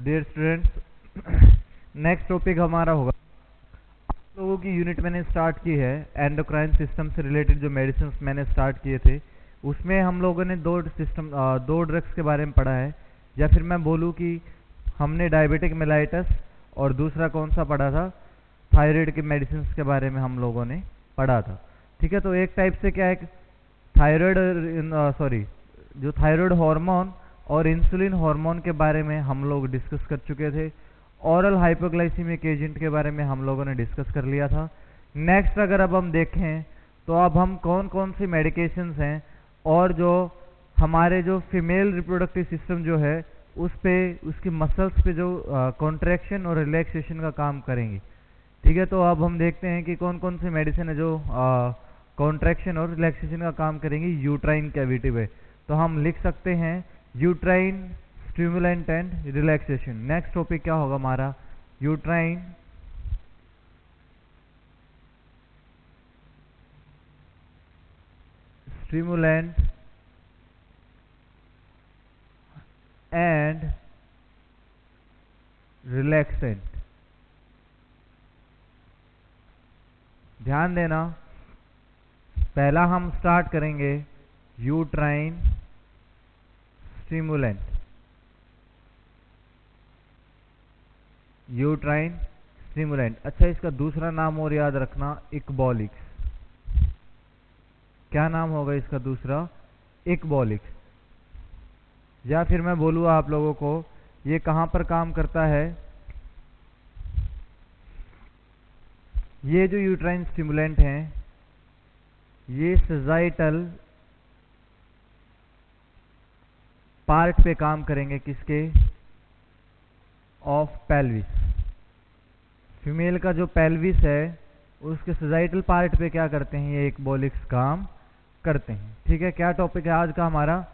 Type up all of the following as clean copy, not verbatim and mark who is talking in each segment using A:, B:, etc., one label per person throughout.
A: Dear students, next topic हमारा होगा, आप लोगों की यूनिट मैंने स्टार्ट की है एंडोक्राइन सिस्टम से रिलेटेड। जो मेडिसिन मैंने स्टार्ट किए थे उसमें हम लोगों ने दो ड्रग्स के बारे में पढ़ा है, या फिर मैं बोलूँ कि हमने डायबिटिक मेलाइटस और दूसरा कौन सा पढ़ा था, थायराइड के मेडिसिन के बारे में हम लोगों ने पढ़ा था। ठीक है, तो एक टाइप से क्या है, जो थायराइड हार्मोन और इंसुलिन हार्मोन के बारे में हम लोग डिस्कस कर चुके थे। ओरल हाइपोग्लाइसीमिक एजेंट के बारे में हम लोगों ने डिस्कस कर लिया था। नेक्स्ट अगर अब हम देखें तो अब हम कौन कौन सी मेडिकेशंस हैं और जो हमारे जो फीमेल रिप्रोडक्टिव सिस्टम जो है उस पे, उसकी मसल्स पे जो कॉन्ट्रैक्शन और रिलैक्सेशन का काम करेंगी। ठीक है, तो अब हम देखते हैं कि कौन कौन सी मेडिसिन है जो कॉन्ट्रैक्शन और रिलैक्सेशन का काम करेंगी यूट्राइन कैविटी पे। तो हम लिख सकते हैं uterine stimulant and relaxation. Next topic क्या होगा हमारा, यूट्राइन स्टिमुलेंट एंड रिलैक्सेंट। ध्यान देना, पहला हम स्टार्ट करेंगे यूट्राइन स्टिमुलेंट। यूट्राइन स्टिमुलेंट, अच्छा इसका दूसरा नाम और याद रखना, इक्बॉलिक्स। क्या नाम होगा इसका दूसरा, इक्बॉलिक्स। या फिर मैं बोलूँ आप लोगों को ये कहाँ पर काम करता है, ये जो यूट्राइन स्टिमुलेंट हैं ये सजाइटल पार्ट पे काम करेंगे, किसके, ऑफ पेल्विस। फीमेल का जो पेल्विस है उसके सजाइटल पार्ट पे क्या करते हैं, ये इक्बॉलिक्स काम करते हैं। ठीक है, क्या टॉपिक है आज का हमारा,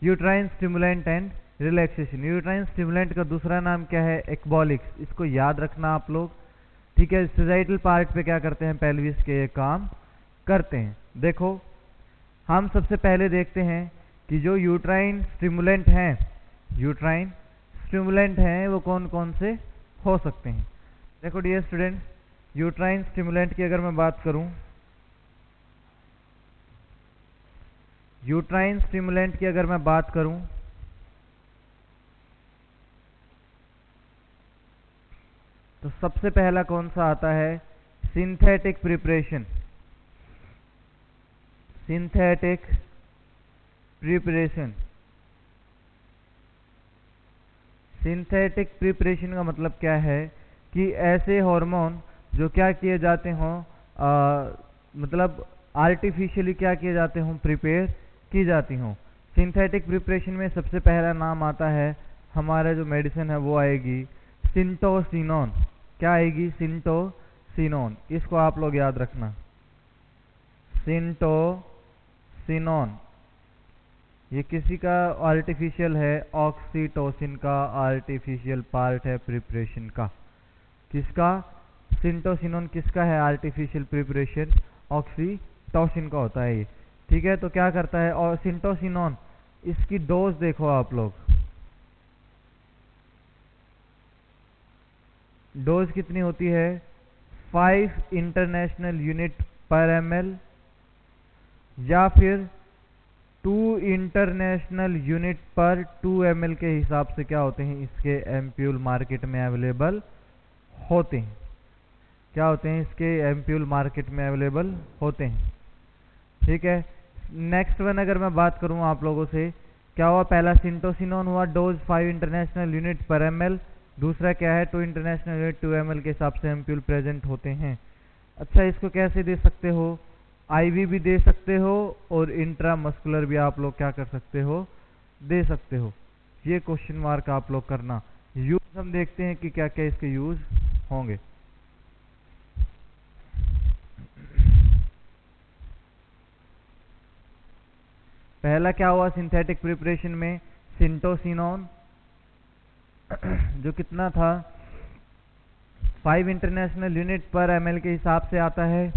A: uterine stimulant and relaxation. Uterine stimulant का दूसरा नाम क्या है, इक्बॉलिक्स। इसको याद रखना आप लोग। ठीक है, सजाइटल पार्ट पे क्या करते हैं, पेल्विस के ये काम करते हैं। देखो हम सबसे पहले देखते हैं कि जो यूट्राइन स्टिमुलेंट हैं, यूट्राइन स्टिमुलेंट हैं वो कौन कौन से हो सकते हैं। देखो डियर स्टूडेंट, यूट्राइन स्टिमुलेंट की अगर मैं बात करूं, यूट्राइन स्टिमुलेंट की अगर मैं बात करूं तो सबसे पहला कौन सा आता है, synthetic preparation. Synthetic preparation, synthetic preparation का मतलब क्या है कि ऐसे हार्मोन जो क्या किए जाते हों, मतलब आर्टिफिशियली क्या किए जाते हों, प्रिपेयर की जाती हों। सिंथेटिक प्रिपरेशन में सबसे पहला नाम आता है हमारा जो मेडिसिन है वो आएगी सिंटोसिनोन। क्या आएगी, सिंटोसिनोन। इसको आप लोग याद रखना, सिंटोसिनोन। ये किसी का आर्टिफिशियल है, ऑक्सीटोसिन का आर्टिफिशियल पार्ट है प्रिपरेशन का। किसका, सिंटोसिनोन किसका है आर्टिफिशियल प्रिपरेशन, ऑक्सीटोसिन का होता है ये। ठीक है, तो क्या करता है, और सिंटोसिनोन इसकी डोज देखो आप लोग, डोज कितनी होती है, 5 इंटरनेशनल यूनिट पर ml या फिर 2 इंटरनेशनल यूनिट पर 2 ml के हिसाब से क्या होते हैं, इसके एम्प्यूल मार्केट में अवेलेबल होते हैं। क्या होते हैं, इसके एम्प्यूल मार्केट में अवेलेबल होते हैं। ठीक है, नेक्स्ट वन अगर मैं बात करूं आप लोगों से, क्या हुआ, पहला सिंटोसिनोन हुआ, डोज 5 इंटरनेशनल यूनिट पर ml। दूसरा क्या है, 2 इंटरनेशनल यूनिट 2 ml के हिसाब से एम्प्यूल प्रेजेंट होते हैं। अच्छा, इसको कैसे दे सकते हो, आईवी भी दे सकते हो और इंट्रामस्कुलर भी आप लोग क्या कर सकते हो, दे सकते हो। ये क्वेश्चन मार्क आप लोग करना। यूज हम देखते हैं कि क्या क्या इसके यूज होंगे। पहला क्या हुआ सिंथेटिक प्रिपरेशन में, सिंटोसिनोन जो कितना था, 5 इंटरनेशनल यूनिट पर ml के हिसाब से आता है,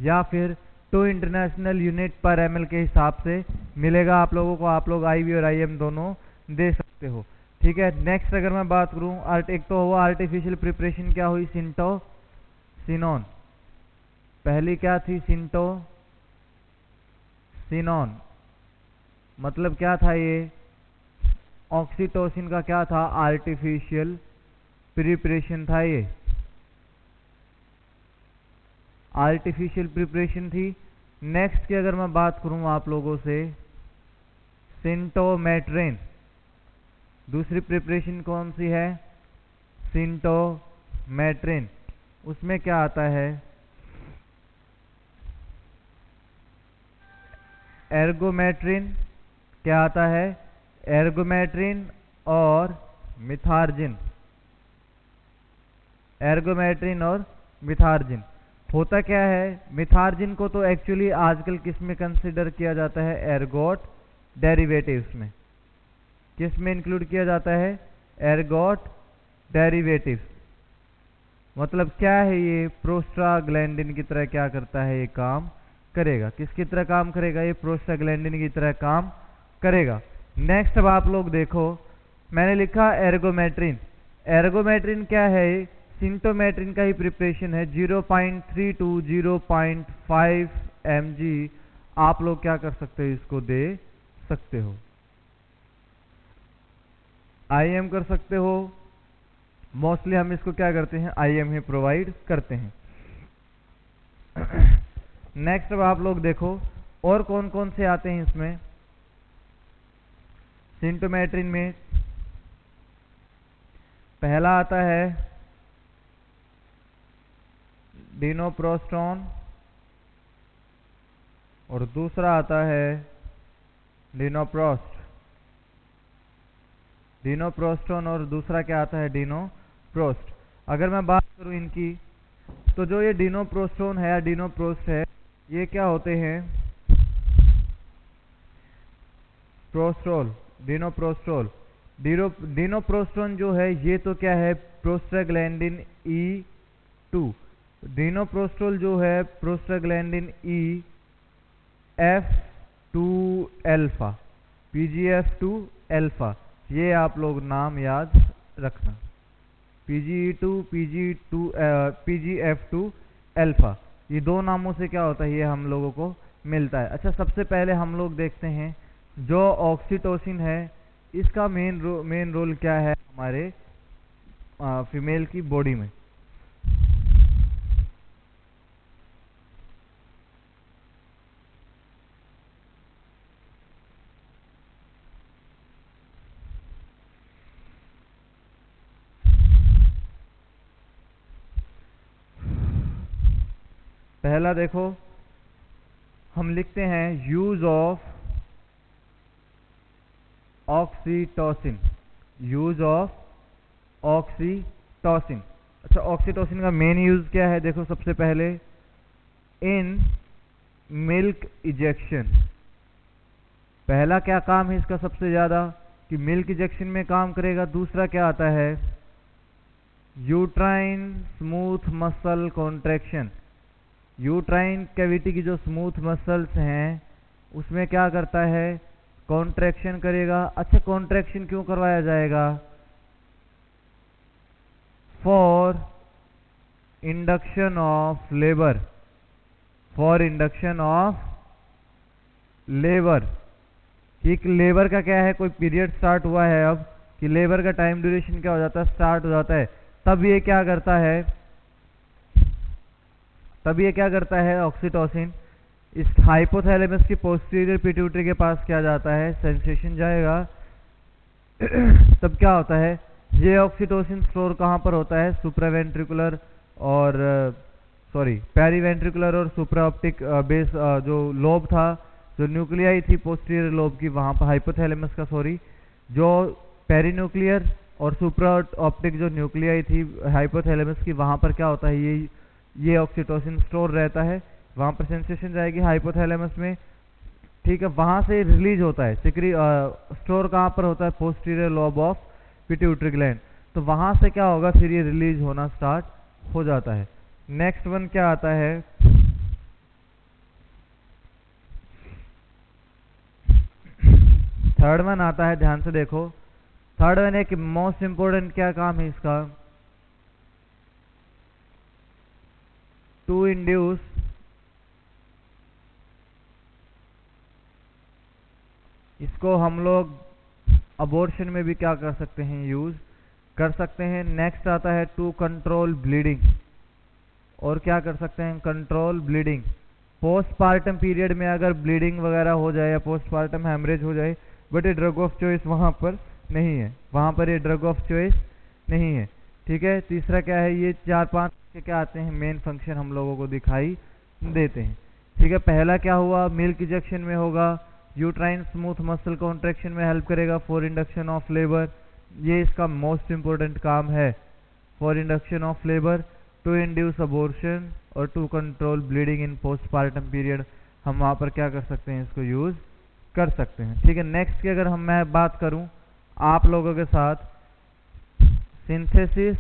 A: या फिर 2 इंटरनेशनल यूनिट पर ml के हिसाब से मिलेगा आप लोगों को। आप लोग IV और IM दोनों दे सकते हो। ठीक है। नेक्स्ट अगर मैं बात करूं, एक तो हुआ आर्टिफिशियल प्रिपरेशन, क्या हुई, सिंटोसिनोन। पहली क्या थी, सिंटोसिनोन, मतलब क्या था ये, ऑक्सीटोसिन का क्या था, आर्टिफिशियल प्रिपरेशन था, ये आर्टिफिशियल प्रिपरेशन थी। नेक्स्ट की अगर मैं बात करूं आप लोगों से, सिंटोमेट्रिन, दूसरी प्रिपरेशन कौन सी है, सिंटोमेट्रिन। उसमें क्या आता है, एर्गोमेट्रिन, क्या आता है, एर्गोमेट्रिन और मिथार्जिन, एर्गोमेट्रिन और मिथार्जिन। होता क्या है, मिथार्जिन को तो एक्चुअली आजकल किस में कंसिडर किया जाता है, एर्गोट डेरिवेटिव्स में। किस में इंक्लूड किया जाता है, एर्गोट डेरिवेटिव्स। मतलब क्या है, ये प्रोस्टाग्लैंडिन की तरह क्या करता है, ये काम करेगा। किसकी तरह काम करेगा, ये प्रोस्टाग्लैंडिन की तरह काम करेगा। नेक्स्ट अब आप लोग देखो, मैंने लिखा एर्गोमेट्रिन। एर्गोमेट्रिन क्या है, सिंटोमेट्रिन का ही प्रिपरेशन है। 0.3 to 0.5 mg आप लोग क्या कर सकते हो, इसको दे सकते हो, IM कर सकते हो। मोस्टली हम इसको क्या करते हैं, IM ही प्रोवाइड करते हैं। नेक्स्ट अब आप लोग देखो और कौन कौन से आते हैं इसमें, सिंटोमेट्रिन में पहला आता है डिनोप्रोस्टोन और दूसरा आता है डिनोप्रोस्ट, डिनोप्रोस्टोन और दूसरा क्या आता है, डिनोप्रोस्ट। अगर मैं बात करूं इनकी, तो जो ये डिनोप्रोस्टोन है या डिनोप्रोस्ट है, ये क्या होते हैं, प्रोस्टोल, डिनोप्रोस्टोल। डिनोप्रोस्टोन जो है ये तो क्या है, प्रोस्टाग्लैंडिन E2। डिनोप्रोस्टोल जो है prostaglandin EF2 alpha, PGF2 alpha. ये आप लोग नाम याद रखना, PGE2, PGF2 अल्फा, ये दो नामों से क्या होता है, ये हम लोगों को मिलता है। अच्छा, सबसे पहले हम लोग देखते हैं जो ऑक्सीटोसिन है, इसका मेन रोल क्या है हमारे फीमेल की बॉडी में। पहला देखो, हम लिखते हैं use of oxytocin, use of oxytocin. अच्छा, ऑक्सीटोसिन का मेन यूज क्या है, देखो सबसे पहले इन मिल्क इजेक्शन। पहला क्या काम है इसका सबसे ज्यादा, कि मिल्क इजेक्शन में काम करेगा। दूसरा क्या आता है, uterine smooth muscle contraction. Uterine cavity की जो स्मूथ मसल्स हैं उसमें क्या करता है, कॉन्ट्रैक्शन करेगा। अच्छा, कॉन्ट्रैक्शन क्यों करवाया जाएगा, for induction of labour, for induction of labour. ठीक, लेबर का क्या है, कोई पीरियड स्टार्ट हुआ है अब, कि लेबर का टाइम ड्यूरेशन क्या हो जाता है, स्टार्ट हो जाता है, तब ये क्या करता है, तब ये क्या करता है, ऑक्सीटोसिन इस हाइपोथैलेमस की पोस्टीरियर पिट्यूटरी के पास क्या जाता है, सेंसेशन जाएगा। तब क्या होता है, ये ऑक्सीटोसिन स्टोर कहाँ पर होता है, सुप्रावेंट्रिकुलर और पेरीवेंट्रिकुलर और सुप्राऑप्टिक बेस, जो लोब था, जो न्यूक्लियाई थी पोस्टीरियर लोब की, वहां पर हाइपोथैलेमस का जो पेरीन्यूक्लियर और सुप्रा ऑप्टिक जो न्यूक्लियाई थी हाइपोथैलेमस की, वहां पर क्या होता है, ये ऑक्सीटोसिन स्टोर रहता है। वहां पर सेंसेशन जाएगी हाइपोथैलेमस में, ठीक है, वहां से रिलीज होता है। स्टोर कहां पर होता है, posterior lobe of pituitary gland. तो वहां से क्या होगा, फिर ये रिलीज होना स्टार्ट हो जाता है। नेक्स्ट वन क्या आता है, थर्ड वन आता है, ध्यान से देखो। थर्ड वन है कि मोस्ट इंपोर्टेंट क्या काम है इसका, टू इंड्यूस इसको हम लोग अबॉर्शन में भी क्या कर सकते हैं, यूज कर सकते हैं। नेक्स्ट आता है टू कंट्रोल ब्लीडिंग, और क्या कर सकते हैं, कंट्रोल ब्लीडिंग। पोस्टपार्टम पीरियड में अगर ब्लीडिंग वगैरह हो जाए या पोस्टपार्टम हेमरेज हो जाए, बट ये ड्रग ऑफ चॉइस वहां पर नहीं है, वहां पर ये ड्रग ऑफ चॉइस नहीं है। ठीक है, तीसरा क्या है, ये 4-5 के क्या आते हैं, मेन फंक्शन हम लोगों को दिखाई देते हैं। ठीक है, पहला क्या हुआ, मिल्क इंजेक्शन में होगा, यूट्राइन स्मूथ मसल कॉन्ट्रैक्शन में हेल्प करेगा फॉर इंडक्शन ऑफ लेबर, ये इसका मोस्ट इंपोर्टेंट काम है, for induction of labour, to induce abortion और to control bleeding in postpartum period. हम वहां पर क्या कर सकते हैं, इसको यूज कर सकते हैं। ठीक है, नेक्स्ट की अगर मैं बात करूं आप लोगों के साथ, synthesis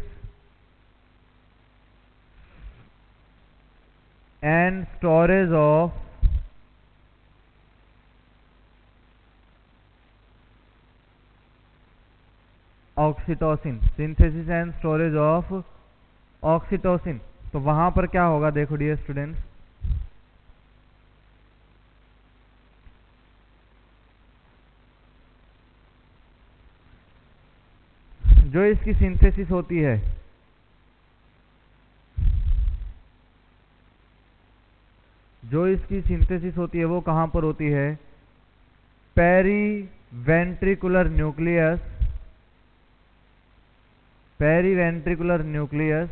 A: and storage of oxytocin, synthesis and storage of oxytocin. तो वहां पर क्या होगा, देखो डियर स्टूडेंट्स, जो इसकी सिंथेसिस होती है, जो इसकी सिंथेसिस होती है वो कहां पर होती है, peri ventricular nucleus, peri ventricular nucleus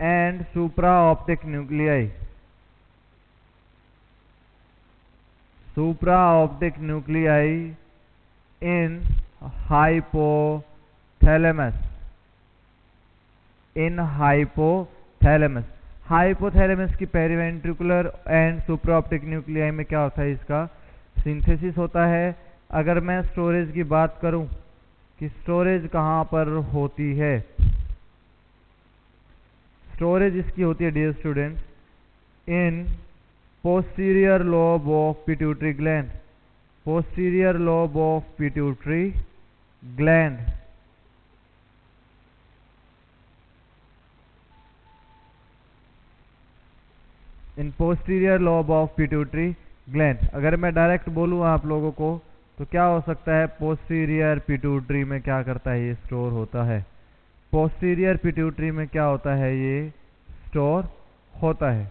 A: and supraoptic nuclei, supraoptic nuclei in hypothalamus, in hypothalamus। Hypothalamus की पेरीवेंट्रिकुलर एंड सुप्राऑप्टिक न्यूक्लियाई में क्या होता है, इसका सिंथेसिस होता है। अगर मैं स्टोरेज की बात करूं कि स्टोरेज कहां पर होती है, स्टोरेज इसकी होती है dear students in posterior lobe of pituitary gland, posterior lobe of pituitary gland. In posterior lobe of pituitary gland. अगर मैं डायरेक्ट बोलूँ आप लोगों को तो क्या हो सकता है, पोस्टीरियर पिट्यूटरी में क्या करता है, ये स्टोर होता है, पोस्टीरियर पिट्यूटरी में क्या होता है, ये स्टोर होता है।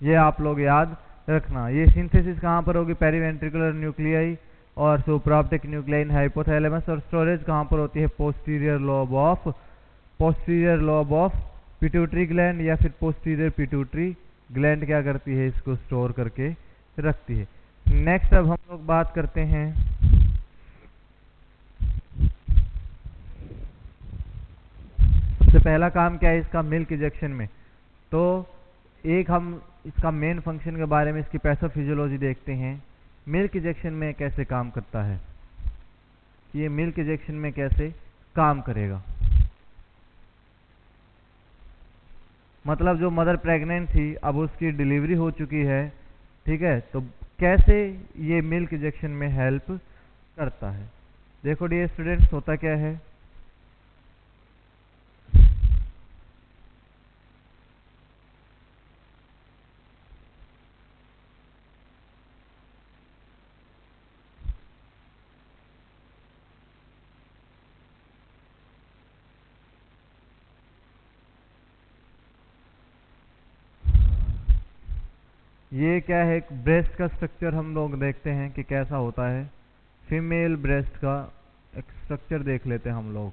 A: ये आप लोग याद रखना। ये सिंथेसिस कहाँ पर होगी, पेरीवेंट्रिकुलर न्यूक्लियाई और सुप्राऑप्टिक न्यूक्लियाई इन हाइपोथैलेमस, और स्टोरेज कहाँ पर होती है, posterior lobe of pituitary gland, या फिर पोस्टीरियर पिट्यूटरी ग्लैंड क्या करती है, इसको स्टोर करके रखती है। नेक्स्ट अब हम लोग बात करते हैं सबसे पहला काम क्या है इसका, मिल्क इंजेक्शन में। तो एक हम इसका मेन फंक्शन के बारे में, इसकी पैथोफिजियोलॉजी देखते हैं, मिल्क इंजेक्शन में कैसे काम करता है, ये मिल्क इंजेक्शन में कैसे काम करेगा। मतलब जो मदर प्रेग्नेंट थी, अब उसकी डिलीवरी हो चुकी है, ठीक है, तो कैसे ये मिल्क इंजेक्शन में हेल्प करता है। देखो डियर स्टूडेंट्स, होता क्या है, ये क्या है, एक ब्रेस्ट का स्ट्रक्चर हम लोग देखते हैं कि कैसा होता है। फीमेल ब्रेस्ट का एक स्ट्रक्चर देख लेते हैं हम लोग।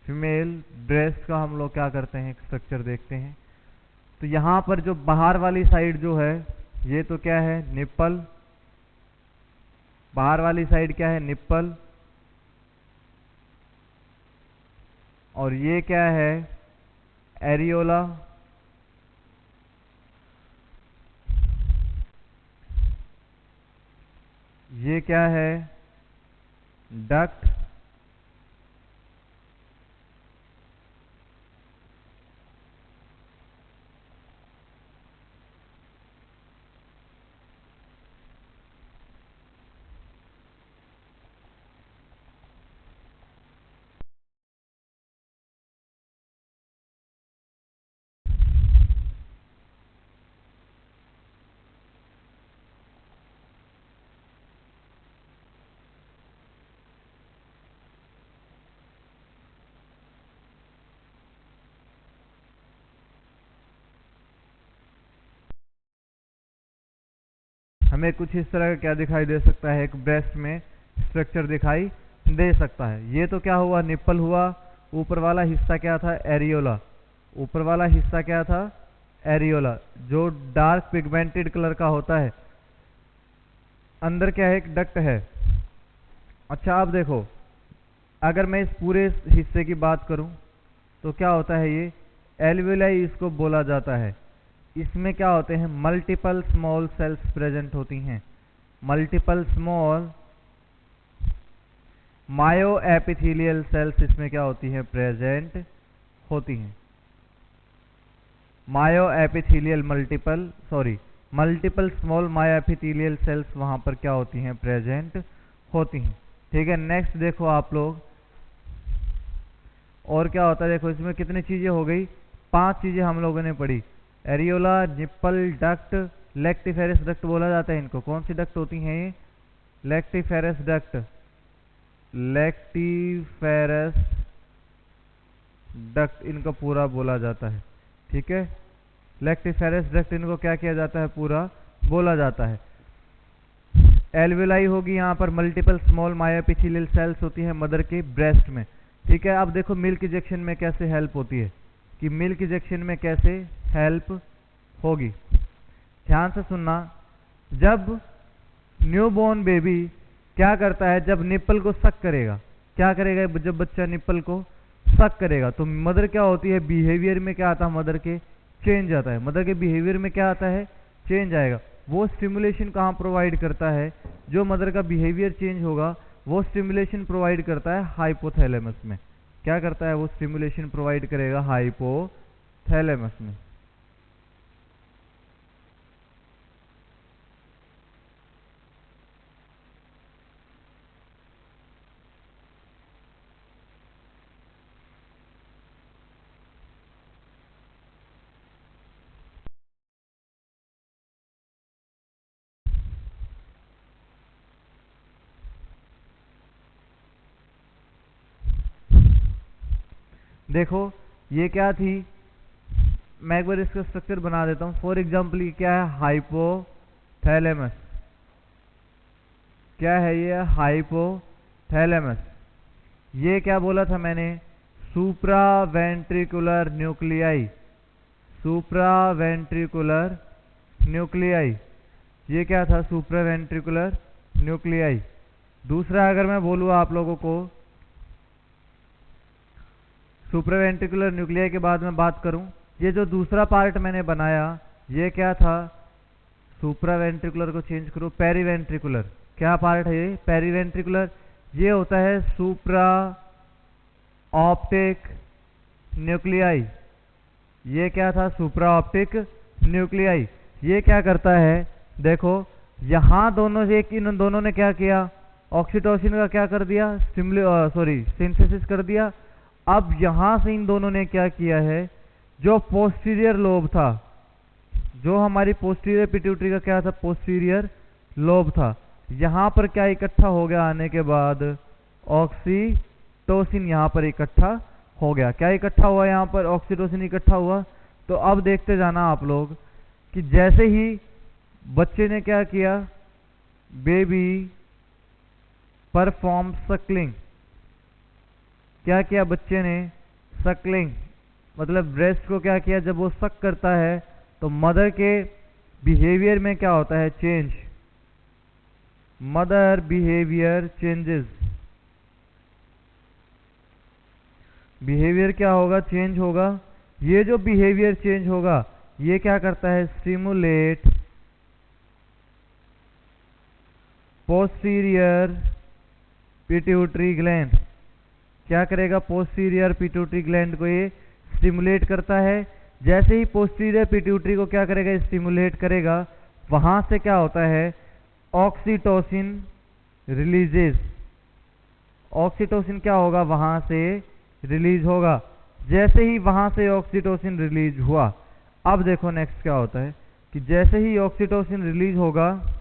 A: फीमेल ब्रेस्ट का हम लोग क्या करते हैं, एक स्ट्रक्चर देखते हैं। तो यहाँ पर जो बाहर वाली साइड जो है, ये तो क्या है, निप्पल, बाहर वाली साइड क्या है, निप्पल, और ये क्या है, एरियोला, ये क्या है, डक्ट, हमें कुछ इस तरह का क्या दिखाई दे सकता है, एक ब्रेस्ट में स्ट्रक्चर दिखाई दे सकता है। ये तो क्या हुआ, निप्पल हुआ। ऊपर वाला हिस्सा क्या था, एरियोला। ऊपर वाला हिस्सा क्या था, एरियोला, जो डार्क पिगमेंटेड कलर का होता है। अंदर क्या है, एक डक्ट है। अच्छा अब देखो, अगर मैं इस पूरे हिस्से की बात करूं तो क्या होता है, ये एल्वियोलाई इसको बोला जाता है। इसमें क्या होते हैं, मल्टीपल स्मॉल सेल्स प्रेजेंट होती हैं। मल्टीपल स्मॉल मायो एपिथेलियल सेल्स इसमें क्या होती हैं, प्रेजेंट होती हैं। मायो एपिथेलियल मल्टीपल स्मॉल मायो एपिथेलियल सेल्स वहां पर क्या होती हैं, प्रेजेंट होती हैं। ठीक है, नेक्स्ट देखो आप लोग, और क्या होता है, देखो इसमें कितनी चीजें हो गई, 5 चीजें हम लोगों ने पढ़ी। Areola, nipple, duct, lactiferous duct बोला जाता है इनको। कौन सी डक्ट होती हैं ये, लेक्टिफेरस डक्ट। लेक्टिफेरस डक्ट इनको पूरा बोला जाता है। ठीक है, लेक्टिफेरस डक्ट इनको क्या किया जाता है, पूरा बोला जाता है। एल्वियोलाई होगी यहाँ पर, मल्टीपल स्मॉल मायो एपिथेलियल सेल्स होती है मदर के ब्रेस्ट में। ठीक है, अब देखो मिल्क इंजेक्शन में कैसे हेल्प होती है, कि मिल्क इंजेक्शन में कैसे हेल्प होगी। ध्यान से सुनना, जब न्यूबॉर्न बेबी क्या करता है, जब निप्पल को सक करेगा, क्या करेगा, जब बच्चा निप्पल को सक करेगा तो मदर क्या होती है, बिहेवियर में क्या आता है, मदर के चेंज आता है। मदर के बिहेवियर में क्या आता है, चेंज आएगा। वो स्टिमुलेशन कहाँ प्रोवाइड करता है, जो मदर का बिहेवियर चेंज होगा वो स्टिमुलेशन प्रोवाइड करता है हाइपोथैलेमस में। क्या करता है, वो स्टिमुलेशन प्रोवाइड करेगा हाइपोथैलेमस में। देखो ये क्या थी, मैं एक बार इसका स्ट्रक्चर बना देता हूं। फॉर एग्जाम्पल ये क्या है, हाइपोथैलेमस। क्या है ये, हाइपोथैलेमस। ये क्या बोला था मैंने, सुप्रा वेंट्रिकुलर न्यूक्लियाई। सुप्रा वेंट्रिकुलर न्यूक्लियाई, ये क्या था, सुप्रा वेंट्रिकुलर न्यूक्लियाई। दूसरा अगर मैं बोलूँ आप लोगों को, सुप्रावेंट्रिकुलर न्यूक्लियाई के बाद मैं बात करूं, ये जो दूसरा पार्ट मैंने बनाया ये क्या था, सुप्रावेंट्रिकुलर को चेंज करो, पेरीवेंट्रिकुलर। क्या पार्ट है ये, पेरीवेंट्रिकुलर। ये होता है सुप्रा ऑप्टिक न्यूक्लियाई। ये क्या था, सुप्रा ऑप्टिक न्यूक्लियाई। ये क्या करता है, देखो यहां दोनों से इन दोनों ने क्या किया, ऑक्सीटोसिन का क्या कर दिया, सिंथेसिस कर दिया। अब यहां से इन दोनों ने क्या किया है, जो पोस्टीरियर लोब था, जो हमारी पोस्टीरियर पिट्यूटरी का क्या था, पोस्टीरियर लोब था, यहां पर क्या इकट्ठा हो गया, आने के बाद ऑक्सीटोसिन यहां पर इकट्ठा हो गया। क्या इकट्ठा हुआ, यहां पर ऑक्सीटोसिन इकट्ठा हुआ। तो अब देखते जाना आप लोग कि जैसे ही बच्चे ने क्या किया, बेबी परफॉर्म सकलिंग। क्या किया बच्चे ने, सकलिंग, मतलब ब्रेस्ट को क्या किया, जब वो सक करता है तो मदर के बिहेवियर में क्या होता है, change. Mother behaviour changes, behaviour क्या होगा, चेंज होगा। ये जो बिहेवियर चेंज होगा ये क्या करता है, स्टिमुलेट पोस्टीरियर पिट्यूटरी ग्लैंड। क्या करेगा, पोस्टीरियर पिट्यूटरी ग्लैंड को ये स्टिमुलेट करता है। जैसे ही पोस्टीरियर पिट्यूटरी को क्या करेगा, स्टिमुलेट करेगा, वहां से क्या होता है, ऑक्सीटोसिन रिलीजेस। ऑक्सीटोसिन क्या होगा, वहां से रिलीज होगा। जैसे ही वहां से ऑक्सीटोसिन रिलीज हुआ, अब देखो नेक्स्ट क्या होता है कि जैसे ही ऑक्सीटोसिन रिलीज होगा,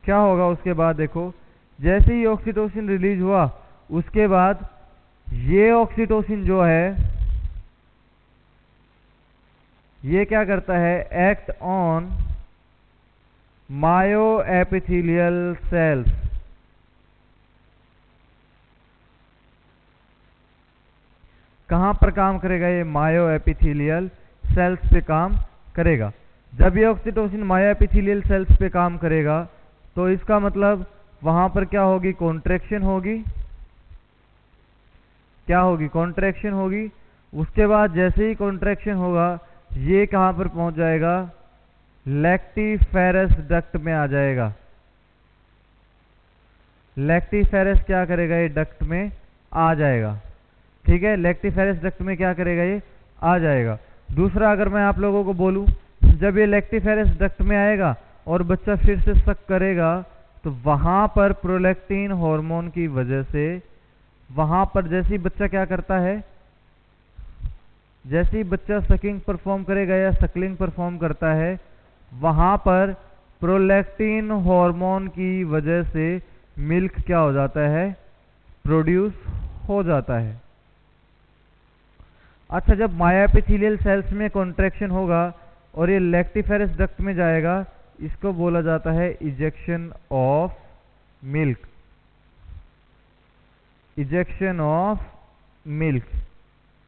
A: क्या होगा उसके बाद, देखो जैसे ही ऑक्सीटोसिन रिलीज हुआ उसके बाद ये ऑक्सीटोसिन जो है ये क्या करता है? Act on myo epithelial cells. कहां पर काम करेगा? ये मायो एपिथेलियल सेल्स पे काम करेगा। जब ये ऑक्सीटोसिन मायो एपिथेलियल सेल्स पे काम करेगा तो इसका मतलब वहां पर क्या होगी? कॉन्ट्रैक्शन होगी। क्या होगी? कॉन्ट्रैक्शन होगी। उसके बाद जैसे ही कॉन्ट्रैक्शन होगा ये कहां पर पहुंच जाएगा? लैक्टिफेरस डक्ट में आ जाएगा। लैक्टिफेरस क्या करेगा? ये डक्ट में आ जाएगा। ठीक है, लैक्टिफेरस डक्ट में क्या करेगा? ये आ जाएगा। दूसरा, अगर मैं आप लोगों को बोलूं, जब ये लैक्टिफेरस डक्ट में आएगा और बच्चा फिर से सक करेगा तो वहां पर प्रोलैक्टिन हार्मोन की वजह से वहां पर जैसे ही बच्चा क्या करता है, जैसे ही बच्चा सकिंग परफॉर्म करेगा या सकलिंग परफॉर्म करता है, वहां पर प्रोलैक्टिन हार्मोन की वजह से मिल्क क्या हो जाता है? प्रोड्यूस हो जाता है। अच्छा, जब मायो एपिथेलियल सेल्स में कॉन्ट्रैक्शन होगा और ये लैक्टिफेरस डक्ट में जाएगा, इसको बोला जाता है ejection of milk. Ejection of milk,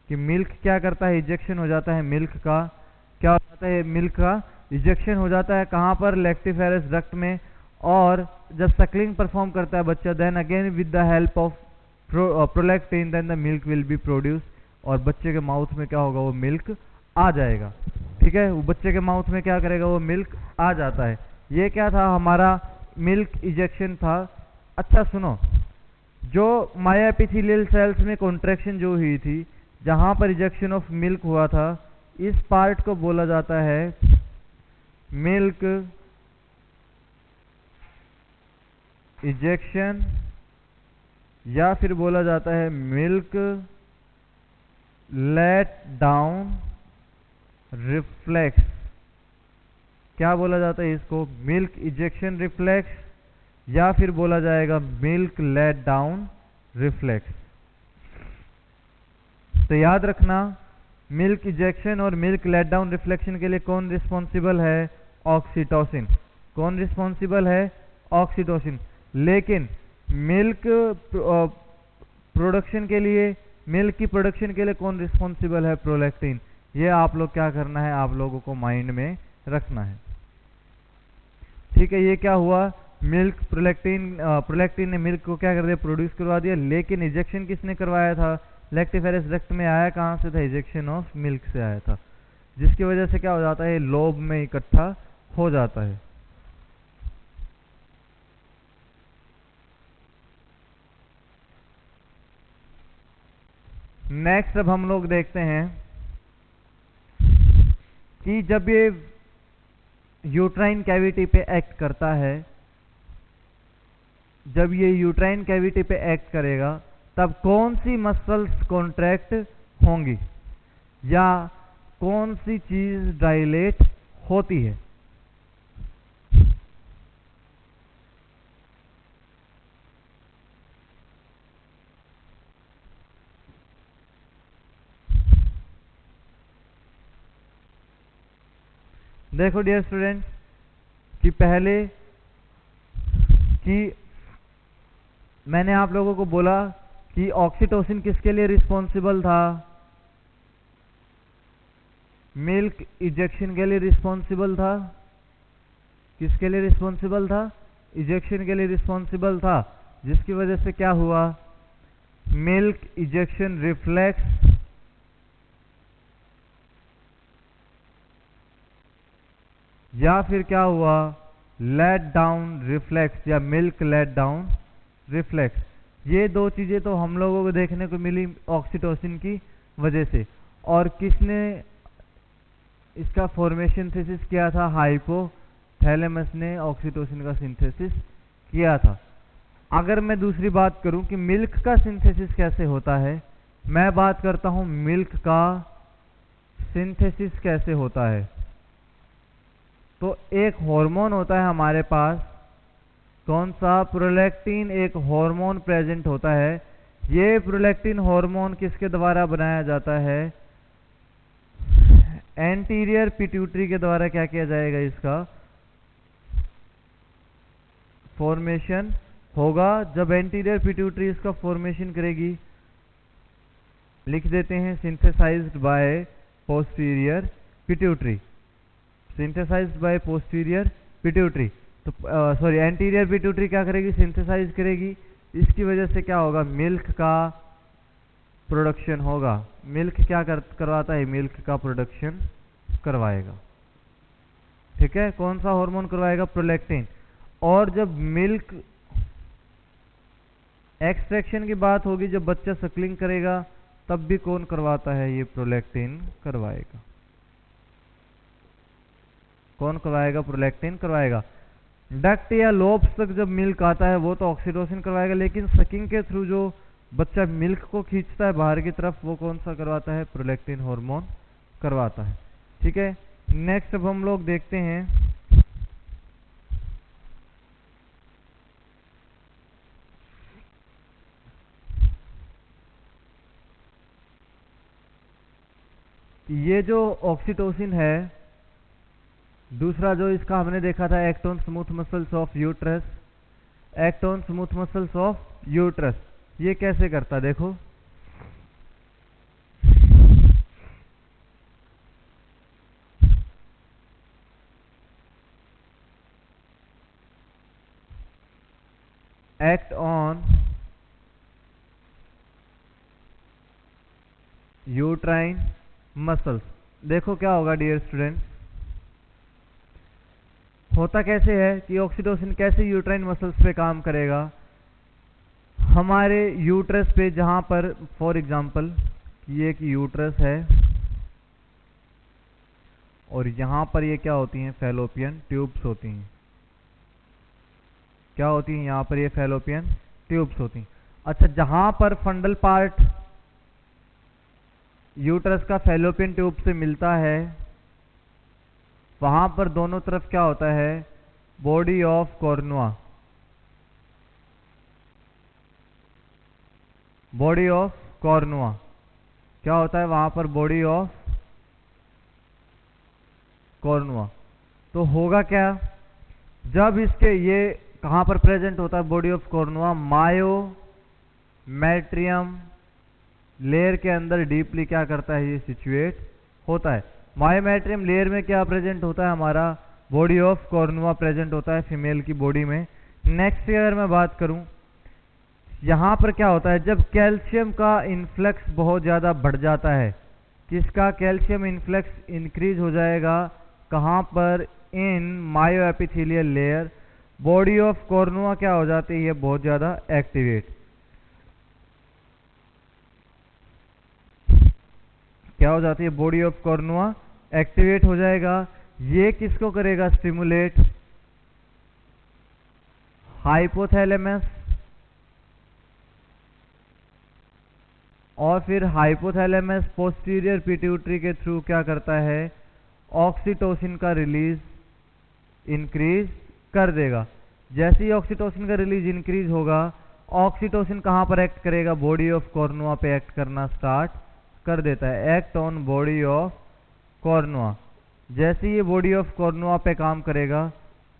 A: कि मिल्क क्या करता है? इजेक्शन हो जाता है मिल्क का। क्या हो जाता है? मिल्क का इजेक्शन हो जाता है। कहां पर? लैक्टिफेरस डक्ट में। और जब सकलिंग परफॉर्म करता है बच्चा, then again with the help of prolactin then the milk will be produce, और बच्चे के माउथ में क्या होगा? वो मिल्क आ जाएगा। ठीक है, वो बच्चे के माउथ में क्या करेगा? वो मिल्क आ जाता है। ये क्या था? हमारा मिल्क इजेक्शन था। अच्छा सुनो, जो मायो एपिथेलियल सेल्स में कॉन्ट्रैक्शन जो हुई थी, जहां पर इजेक्शन ऑफ मिल्क हुआ था, इस पार्ट को बोला जाता है मिल्क इजेक्शन, या फिर बोला जाता है मिल्क लेट डाउन रिफ्लेक्स। क्या बोला जाता है इसको? मिल्क इजेक्शन रिफ्लेक्स, या फिर बोला जाएगा मिल्क लेट डाउन रिफ्लेक्स। तो याद रखना, मिल्क इजेक्शन और मिल्क लेट डाउन रिफ्लेक्शन के लिए कौन रिस्पॉन्सिबल है? ऑक्सीटोसिन। कौन रिस्पॉन्सिबल है? ऑक्सीटोसिन। लेकिन मिल्क प्रोडक्शन के लिए, मिल्क की प्रोडक्शन के लिए कौन रिस्पॉन्सिबल है? प्रोलैक्टिन। ये आप लोग क्या करना है? आप लोगों को माइंड में रखना है। ठीक है, ये क्या हुआ? मिल्क प्रोलैक्टिन ने मिल्क को क्या कर दिया? प्रोड्यूस करवा दिया। लेकिन इजेक्शन किसने करवाया था? लैक्टिफेरस डक्ट में आया कहां से था? इजेक्शन ऑफ मिल्क से आया था, जिसकी वजह से क्या हो जाता है? लोब में इकट्ठा हो जाता है। नेक्स्ट अब हम लोग देखते हैं कि जब ये यूट्राइन कैविटी पे एक्ट करता है, जब ये यूट्राइन कैविटी पे एक्ट करेगा, तब कौन सी मसल्स कॉन्ट्रैक्ट होंगी या कौन सी चीज डायलेट होती है? देखो डियर स्टूडेंट, कि पहले कि मैंने आप लोगों को बोला कि ऑक्सीटोसिन किसके लिए रिस्पॉन्सिबल था? मिल्क इजेक्शन के लिए रिस्पॉन्सिबल था। किसके लिए रिस्पॉन्सिबल था? इजेक्शन के लिए रिस्पॉन्सिबल था, जिसकी वजह से क्या हुआ? मिल्क इजेक्शन रिफ्लेक्स या फिर क्या हुआ? लेट डाउन रिफ्लेक्स या मिल्क लेट डाउन रिफ्लेक्स। ये दो चीजें तो हम लोगों को देखने को मिली ऑक्सीटोसिन की वजह से। और किसने इसका फॉर्मेशन सिंथेसिस किया था? हाइपोथैलेमस ने ऑक्सीटोसिन का सिंथेसिस किया था। अगर मैं दूसरी बात करूं कि मिल्क का सिंथेसिस कैसे होता है, मैं बात करता हूं मिल्क का सिंथेसिस कैसे होता है। तो एक हार्मोन होता है हमारे पास, कौन सा? प्रोलैक्टिन। एक हार्मोन प्रेजेंट होता है। ये प्रोलैक्टिन हार्मोन किसके द्वारा बनाया जाता है? एंटीरियर पिट्यूटरी के द्वारा क्या किया जाएगा, इसका फॉर्मेशन होगा। जब एंटीरियर पिट्यूटरी इसका फॉर्मेशन करेगी, लिख देते हैं synthesized by posterior pituitary, synthesized by posterior pituitary. तो सॉरी, एंटीरियर पिट्यूटरी क्या करेगी, सिंथेसाइज करेगी। इसकी वजह से क्या होगा, मिल्क का प्रोडक्शन होगा। मिल्क क्या करवाता है, मिल्क का प्रोडक्शन करवाएगा। ठीक है, कौन सा हार्मोन करवाएगा, प्रोलैक्टिन। और जब मिल्क एक्सट्रैक्शन की बात होगी, जब बच्चा सकलिंग करेगा, तब भी कौन करवाता है, ये प्रोलैक्टिन करवाएगा। कौन करवाएगा, प्रोलैक्टिन करवाएगा। डक्ट या लोब्स तक जब मिल्क आता है वो तो ऑक्सीटोसिन करवाएगा, लेकिन सकिंग के थ्रू जो बच्चा मिल्क को खींचता है बाहर की तरफ, वो कौन सा करवाता है, प्रोलैक्टिन हार्मोन करवाता है। ठीक है, नेक्स्ट अब हम लोग देखते हैं ये जो ऑक्सीटोसिन है, दूसरा जो इसका हमने देखा था, act on smooth muscles of uterus, act on smooth muscles of uterus, ये कैसे करता, देखो। एक्ट ऑन यूट्राइन मसल्स, देखो क्या होगा डियर स्टूडेंट, होता कैसे है कि ऑक्सीटोसिन कैसे यूट्राइन मसल्स पे काम करेगा, हमारे यूट्रस पे, जहां पर फॉर एग्जांपल ये एक यूट्रस है और यहां पर ये क्या होती हैं, फैलोपियन ट्यूब्स होती हैं। क्या होती हैं, यहां पर ये फैलोपियन ट्यूब्स होती हैं। अच्छा, जहां पर फंडल पार्ट यूट्रस का फैलोपियन ट्यूब से मिलता है, वहां पर दोनों तरफ क्या होता है, body of कॉर्नुआ, body of cornua क्या होता है वहां पर, बॉडी ऑफ कॉर्नुआ। तो होगा क्या, जब इसके ये कहां पर प्रेजेंट होता है, बॉडी ऑफ कॉर्नुआ, मायोमेट्रियम लेयर के अंदर डीपली क्या करता है, ये सिचुएट होता है। मायोमेट्रियम लेयर में क्या प्रेजेंट होता है, हमारा बॉडी ऑफ कॉर्नुआ प्रेजेंट होता है फीमेल की बॉडी में। नेक्स्ट की अगर मैं बात करूं, यहां पर क्या होता है, जब कैल्शियम का इन्फ्लक्स बहुत ज्यादा बढ़ जाता है, किसका, कैल्शियम इन्फ्लक्स इंक्रीज हो जाएगा, कहां पर, in myo epithelial layer, body of cornua क्या हो जाती है, बहुत ज्यादा एक्टिवेट। क्या हो जाती है, बॉडी ऑफ कॉर्नुआ एक्टिवेट हो जाएगा। ये किसको करेगा, स्टिमुलेट, हाइपोथैलेमस, और फिर हाइपोथैलेमस पोस्टीरियर पिट्यूटरी के थ्रू क्या करता है, ऑक्सीटोसिन का रिलीज इंक्रीज कर देगा। जैसे ही ऑक्सीटोसिन का रिलीज इंक्रीज होगा, ऑक्सीटोसिन कहां पर एक्ट करेगा, बॉडी ऑफ कॉर्नुआ पे एक्ट करना स्टार्ट कर देता है, एक्ट ऑन बॉडी ऑफ कॉर्नुआ। जैसे ये बॉडी ऑफ कॉर्नुआ पे काम करेगा,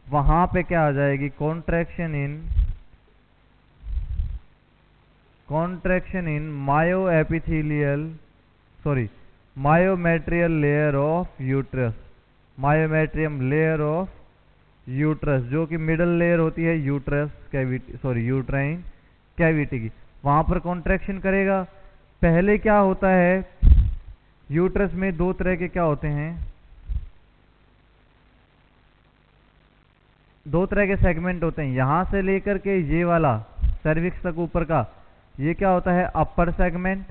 A: वहां पे क्या आ जाएगी, contraction in myometrial layer of uterus, myometrium layer of uterus, जो कि मिडल लेयर होती है यूट्रस कैविटी, यूट्राइन कैविटी की, वहां पर कॉन्ट्रैक्शन करेगा। पहले क्या होता है, यूट्रस में दो तरह के क्या होते हैं, दो तरह के सेगमेंट होते हैं, यहां से लेकर के ये वाला सर्विक्स तक ऊपर का, ये क्या होता है, अपर सेगमेंट,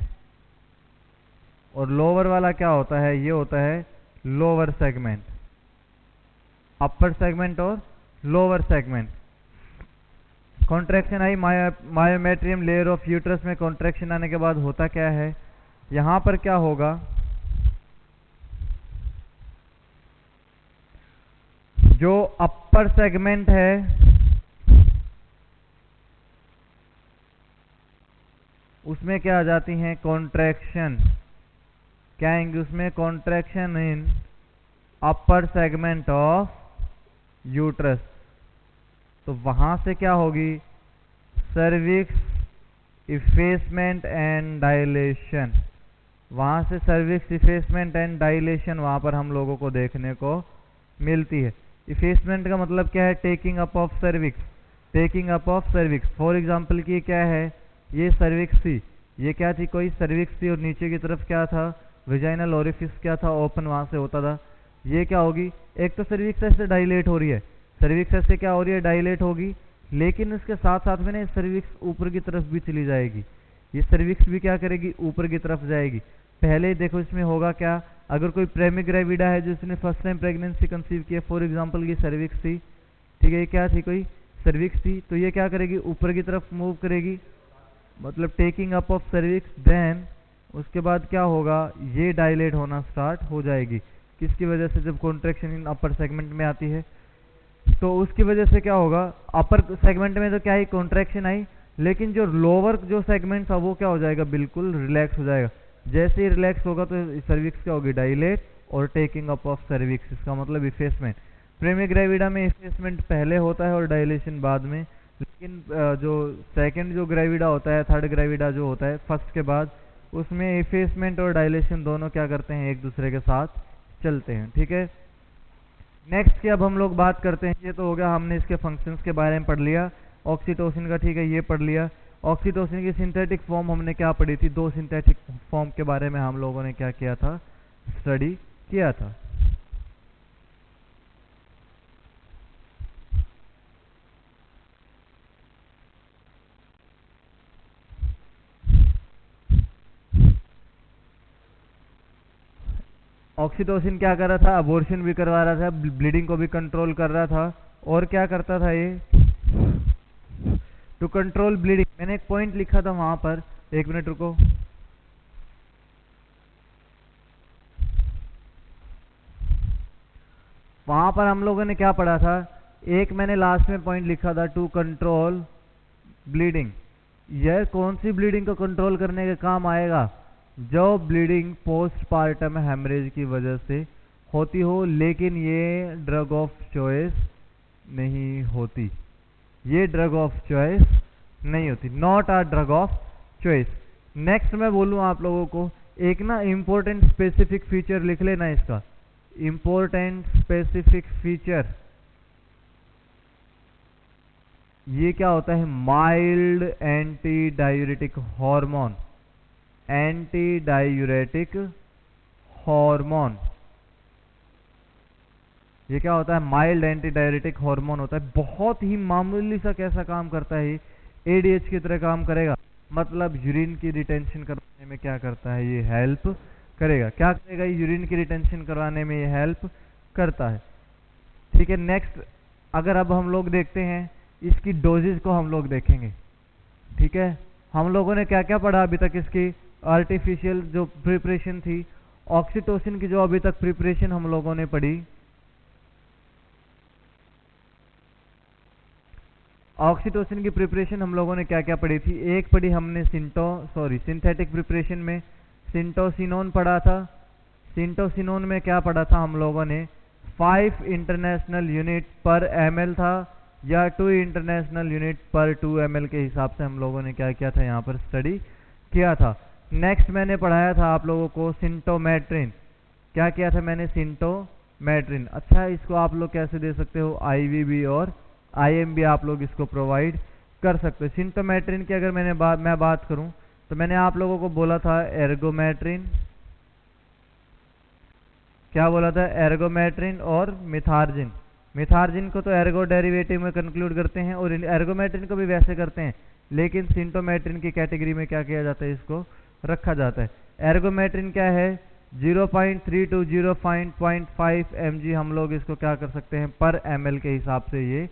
A: और लोअर वाला क्या होता है, ये होता है लोअर सेगमेंट। अपर सेगमेंट और lower segment. Contraction I myometrium layer of uterus में, कॉन्ट्रैक्शन आने के बाद होता क्या है, यहां पर क्या होगा, जो अपर सेगमेंट है उसमें क्या आ जाती हैं, कॉन्ट्रैक्शन, क्या आएंगे उसमें, contraction in upper segment of uterus. तो वहां से क्या होगी, सर्विक्स इफेसमेंट एंड डायलेशन। वहां से सर्विक्स इफेसमेंट एंड डायलेशन वहां पर हम लोगों को देखने को मिलती है। इफेसमेंट का मतलब क्या है, taking up of cervix, taking up of cervix. For example की क्या है, ये सर्विक्स थी, ये क्या थी, कोई सर्विक्स थी और नीचे की तरफ क्या था, विजाइनल ओरिफिस क्या था, ओपन वहां से होता था। ये क्या होगी, एक तो सर्विक्स ऐसे डायलेट हो रही है, सर्विक्स ऐसे क्या हो रही है, डायलेट होगी, लेकिन उसके साथ साथ में ना सर्विक्स ऊपर की तरफ भी चली जाएगी। ये सर्विक्स भी क्या करेगी, ऊपर की तरफ जाएगी। पहले देखो इसमें होगा क्या, अगर कोई प्रेमी ग्रेविडा है जिसने फर्स्ट टाइम प्रेगनेंसी कंसीव किया, फॉर एग्जांपल ये सर्विक्स थी, ठीक है, ये क्या थी, कोई सर्विक्स थी, तो ये क्या करेगी, ऊपर की तरफ मूव करेगी, मतलब taking up of cervix. Then उसके बाद क्या होगा, ये डायलेट होना स्टार्ट हो जाएगी, किसकी वजह से, जब कॉन्ट्रैक्शन इन अपर सेगमेंट में आती है तो उसकी वजह से क्या होगा, अपर सेगमेंट में तो क्या ही कॉन्ट्रैक्शन आई, लेकिन जो लोअर जो सेगमेंट था वो क्या हो जाएगा, बिल्कुल रिलैक्स हो जाएगा। जैसे ही रिलैक्स होगा तो सर्विक्स क्या होगी, डायलेट, और टेकिंग अप ऑफ सर्विक्स, इसका मतलब इफेसमेंट। प्रेमी ग्रेविडा में इफेसमेंट पहले होता है और डायलेशन बाद में, लेकिन जो सेकंड जो ग्रेविडा होता है, थर्ड ग्रेविडा जो होता है फर्स्ट के बाद, उसमें इफेसमेंट और डायलेशन दोनों क्या करते हैं, एक दूसरे के साथ चलते हैं, ठीक है। नेक्स्ट की अब हम लोग बात करते हैं, ये तो हो गया, हमने इसके फंक्शंस के बारे में पढ़ लिया, ऑक्सीटोसिन का, ठीक है, ये पढ़ लिया। ऑक्सीटोसिन की सिंथेटिक फॉर्म हमने क्या पढ़ी थी, दो सिंथेटिक फॉर्म के बारे में हम लोगों ने क्या किया था, स्टडी किया था। ऑक्सीटोसिन क्या कर रहा था, अबॉर्शन भी करवा रहा था, ब्लीडिंग को भी कंट्रोल कर रहा था, और क्या करता था ये, टू कंट्रोल ब्लीडिंग। मैंने एक पॉइंट लिखा था वहां पर, एक मिनट रुको, वहां पर हम लोगों ने क्या पढ़ा था, एक मैंने लास्ट में पॉइंट लिखा था, टू कंट्रोल ब्लीडिंग। यह कौन सी ब्लीडिंग को कंट्रोल करने के काम आएगा, जो ब्लीडिंग पोस्टपार्टम हेमरेज की वजह से होती हो, लेकिन ये ड्रग ऑफ चॉइस नहीं होती, ये ड्रग ऑफ चॉइस नहीं होती, not a drug of choice. Next मैं बोलूं आप लोगों को, एक ना इंपॉर्टेंट स्पेसिफिक फीचर लिख लेना इसका, इंपॉर्टेंट स्पेसिफिक फीचर, ये क्या होता है, mild anti diuretic hormone, anti diuretic hormone, ये क्या होता है, माइल्ड एंटी डायूरेटिक हार्मोन होता है, बहुत ही मामूली सा कैसा काम करता है, एडीएच की तरह काम करेगा, मतलब यूरिन की रिटेंशन करवाने में क्या करता है, ये हेल्प करेगा, क्या करेगा, यूरिन की रिटेंशन करवाने में ये हेल्प करता है, ठीक है। नेक्स्ट अगर अब हम लोग देखते हैं इसकी डोजेज को, हम लोग देखेंगे, ठीक है। हम लोगों ने क्या क्या पढ़ा अभी तक, इसकी आर्टिफिशियल जो प्रिपरेशन थी, ऑक्सीटोसिन की जो अभी तक प्रिपरेशन हम लोगों ने पढ़ी, ऑक्सीटोसिन की प्रिपरेशन हम लोगों ने क्या क्या पढ़ी थी, एक पढ़ी हमने सिंथेटिक प्रिपरेशन में सिंटोसिनोन पढ़ा था। सिंटोसिनोन में क्या पढ़ा था हम लोगों ने, 5 इंटरनेशनल यूनिट पर ml था, या 2 इंटरनेशनल यूनिट पर 2 ml के हिसाब से हम लोगों ने क्या किया था, यहाँ पर स्टडी किया था। नेक्स्ट मैंने पढ़ाया था आप लोगों को सिंटोमेट्रिन, क्या किया था मैंने, सिंटोमेट्रिन। अच्छा, इसको आप लोग कैसे दे सकते हो, आईवीबी और आईएमबी आप लोग इसको प्रोवाइड कर सकते हो। सिंटोमेट्रिन की अगर मैं बात करूं तो मैंने आप लोगों को बोला था एर्गोमेट्रिन, क्या बोला था, एर्गोमेट्रिन और मिथार्जिन। मिथार्जिन को तो एर्गो डेरिवेटिव में कंक्लूड करते हैं और एर्गोमेट्रिन को भी वैसे करते हैं, लेकिन सिंटोमेट्रिन की कैटेगरी में क्या किया जाता है, इसको रखा जाता है। एर्गोमेट्रिन क्या है, 0.3 to 0.5 mg हम लोग इसको क्या कर सकते हैं, पर ml के हिसाब से ये